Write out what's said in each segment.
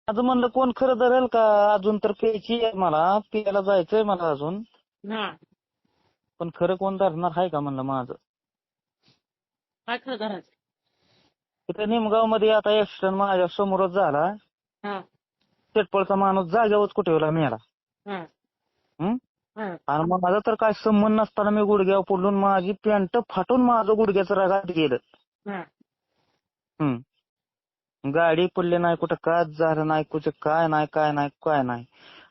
माझं म्हणलं कोण खरं धरेल का? अजून तर प्यायची आहे मला, प्यायला जायचंय मला अजून. हा पण खरं कोण धरणार आहे का म्हणलं माझं? काय खरं धरायचं? तिथे निमगाव मध्ये आता ऍक्सिडेंट माझ्या समोरच झाला. हा चटपळचा माणूस जागेवरच कुठेला मेला. हा हं? हा आणि मग माझा तर काय संबंध नसताना मी गुडघ्यावर पडून माझी पॅन्ट फाटून माझं गुडघ्याचं रगात गेलं. हा हं. गाडी पडली नाही, कुठं काच झालं नाही, कुठं काय नाही काय नाही काय नाही.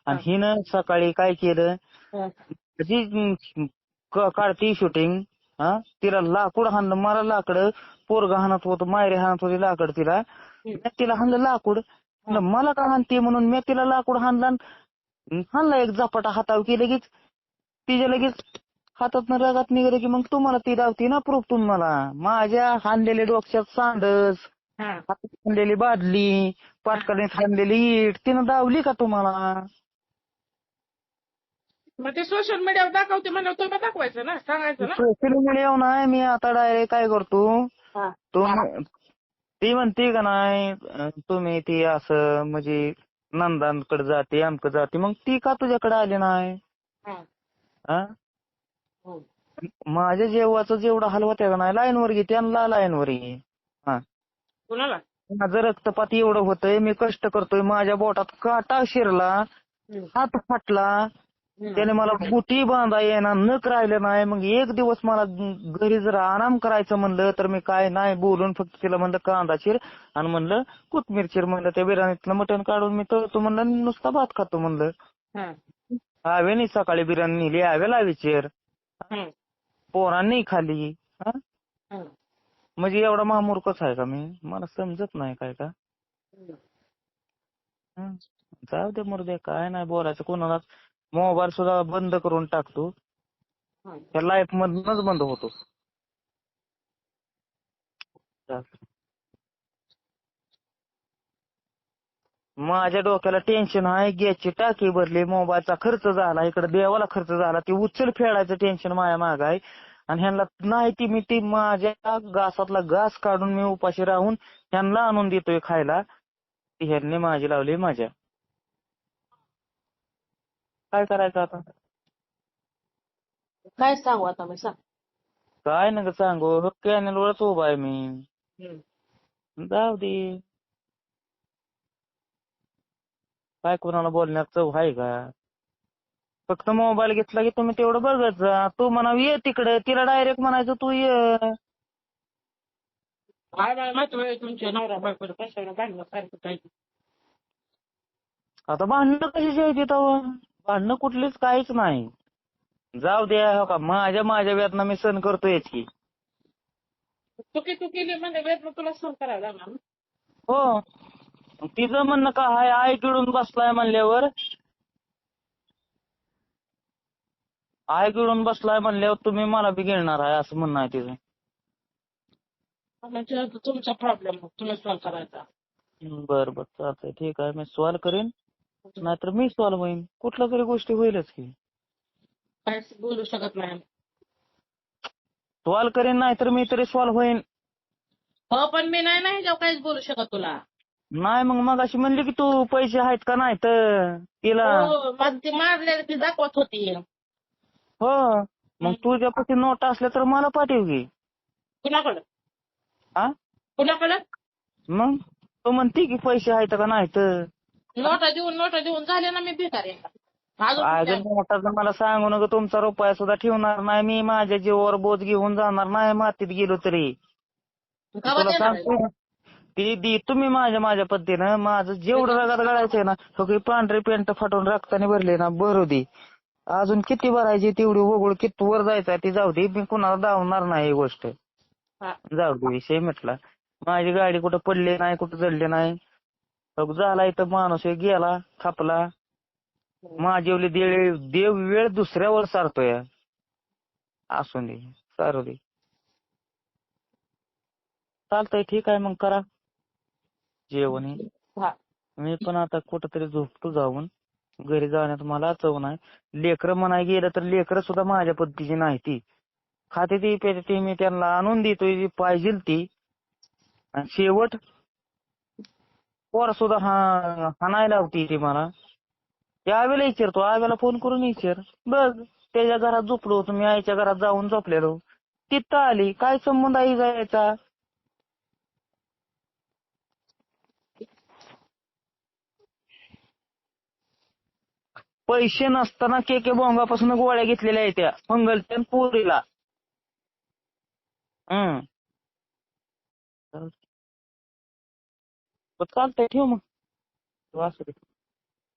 आणि हिनं सकाळी काय केलं, हा जी काढती शूटिंग, तिला लाकूड हाणलं, मला लाकडं पोरग हाणत होतं, मायरे हाणत होती लाकड तिला. मी तिला हाणलं लाकूड. म्हणलं मला का हाणते म्हणून मी तिला लाकूड हाणलं. हाणला एक झपाटा हातावर की लगेच तिच्या लगेच हातातनं रगात निघालं की मग तुम्हाला ती दावती ना प्रूफ तुम्हाला. माझ्या हाणलेले डोक्यात सांडस, हा हातात हाणलेली बादली, पाटकाने हाणलेली ईट तिनं दावली का तुम्हाला? मग ते सोशल मीडियावर दाखवते म्हणल्यावर तुम्ही दाखवायचं ना, सांगायचं ना. सोशल मीडियावर नाही, मी आता डायरेक्ट काय करतो, हा ती म्हणते का नाही तुम्ही ती असं म्हणजे नंदांकडे जाते आमकडे जाते, मग ती का तुझ्याकडे आली नाही? हा हा? हो माझ्या जेवाचं जेवढं हाल होत्या का नाही, लाईनवर घे, त्यांना लाईनवर घे. हा, कुणाला? माझं रक्तपात एवढं होतंय, मी कष्ट करतोय, माझ्या बोटात काटा शिरला, हात फाटला, त्याने मला बुटी बांधा येणार, नख राहिलं नाही. मग एक दिवस मला घरी जर आराम करायचं म्हणलं तर मी काय नाही बोलून फक्त तिला म्हणलं कांदा चिर आणि म्हणलं कोथमीर चिर, म्हणलं त्या बिर्याणीतलं मटण काढून मी तळतो म्हणलं, नुसता भात खातो म्हणलं. हा हवेनी सकाळी बिर्याणी नेली, हवेला विचार हा पोरांनी खाली. हा, हा म्हणजे एवढा महामूर्खच आहे का मी? मला समजत नाही काय का. हं. जाऊ दे मुर्दे, काय नाही बोलायचं कोणाला. मोबाईल सुद्धा बंद करून टाकतो, त्या लाईफ मधूनच बंद होतो. माझ्या डोक्याला टेन्शन आहे, गॅसची टाकी भरली, मोबाईलचा खर्च झाला, इकडे देवाला खर्च झाला, ती उचल फेडायचं टेन्शन माझ्या माग आहे. आणि ह्यांना नाही ती माझ्या घासातला घास काढून मी उपाशी राहून ह्यांना आणून देतोय खायला. ती ह्यांनी माझी लावली माझ्या. काय करायचं आता? काय सांगू आता मी? सांग. काय नका सांगू, कॅनलवरच उभा आहे मी. जाऊ दे, काय कोणाला बोलण्यात चव आहे का? फक्त मोबाईल घेतला की तुम्ही तेवढं बघत जा. तू म्हणाव ये तिकडे, तिला डायरेक्ट म्हणायचं तू ये. काय मला माहिती तुमच्या नवरा बायको कशाला भांडणं सारखं काही. आता भांडणं कशाची आहे तेव्हा? भांडणं कुठलीच काहीच नाही. जाऊ द्या, हो का, माझ्या वेदना मी सहन करतोयच की. चुकी तू केली म्हणजे वेदना तुला सहन करायला लागणार ना. हो, तिचं म्हणणं का हाय, आई गिळून बसलाय म्हणल्यावर, आई गिळून बसलाय म्हणल्यावर तुम्ही मला बी गिळणार आहे असं म्हणणं आहे तिचं. म्हणजे तुमचा प्रॉब्लेम तुम्ही सॉल्व करायचा. बरं बरं, चालतंय, ठीक आहे, मी सॉल्व करेन, नाहीतर मी सॉल्व होईन, कुठल्या तरी गोष्टी होईलच की. काहीच बोलू शकत नाही. सॉल्व करेन, नाहीतर मी तरी सॉल्व होईन. हो पण मी नाही नाही जेव्हा काहीच बोलू शकत तुला. नाही मग अशी म्हणली की तू पैसे आहेत का नाही तर तिला. हो मग ती मारलेली ती दाखवत होती. हो, मग तुझ्यापाशी नोट असल्या तर मला पाठव की. कुणाकडं? हा, कुणाकडं? मग तू म्हणते की पैसे आहेत का नाही तर. नोटा देऊन झाले ना मी भिकारी. अगं नोटाचं मला सांगू नका, तुमचा रुपया सुद्धा ठेवणार नाही मी, माझ्या जीवावर बोज घेऊन जाणार नाही मातीत गेलो तरी. तुला सांगतो ती तुम्ही माझ्या पद्धतीनं माझं जेवढं रगात गळायचंय ना, सगळी पांढरी पेंट फाटून रक्ताने भरली ना, भरू दे. अजून किती भरायची तेवढी वगळ, किती वर जायचं ती जाऊ दे, मी कुणाला दावणार नाही ही गोष्ट. जाऊ दे, विषय मिटला. माझी गाडी कुठं पडली नाही, कुठं जडली नाही. झाला इथं माणूस गेला खापला. माझी देव वेळ दुसऱ्यावर सारतोय. असून दे, सारू दे. चालतंय, ठीक आहे, मग करा जेवण. मी पण आता कुठंतरी झोपतो जाऊन. घरी जाण्यात मला चव नाही. लेकरं म्हणाय गेलं तर लेकरं सुद्धा माझ्या पद्धतीची नाही ती. खाते ती प्याते ती, मी त्यांना आणून देतोय जी पाहिजे ती. आणि शेवट पोर सुद्धा हाणायला होती ती मला. ते आव्याला विचारतो, आव्याला फोन करून विचार. बघ, त्याच्या घरात झोपलो होतो मी, आईच्या घरात जाऊन झोपलेलो. तिथं आली, काय संबंध आई जायचा? पैसे नसताना के भोंगापासून गोळ्या घेतलेल्या आहेत त्या फंगलच्या आणि पोरीला. हम्म. बरं चालतंय, ठेव मग. असू दे.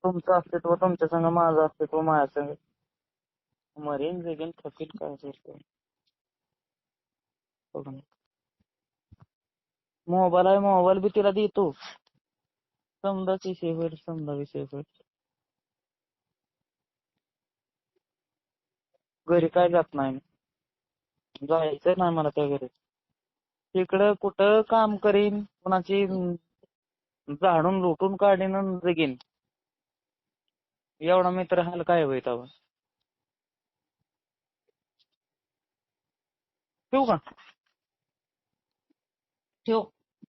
तुमचं अस्तित्व तुमच्या संग, माझं अस्तित्व माझ्या संग. मरेन जगेन थकील काय करतो. मोबाईल आहे, मोबाईल बी तिला देतो. समजाच विषय होईल, समजा विषय होईल. घरी काय जात नाही मी. जायचं नाही मला त्या घरी. तिकडं कुठं काम करीन, कुणाची झाडून लुटून काढीन आणि जगीन. एवढा मित्र हाल काय होईल तेव्हा. ठेवू का? ठेव.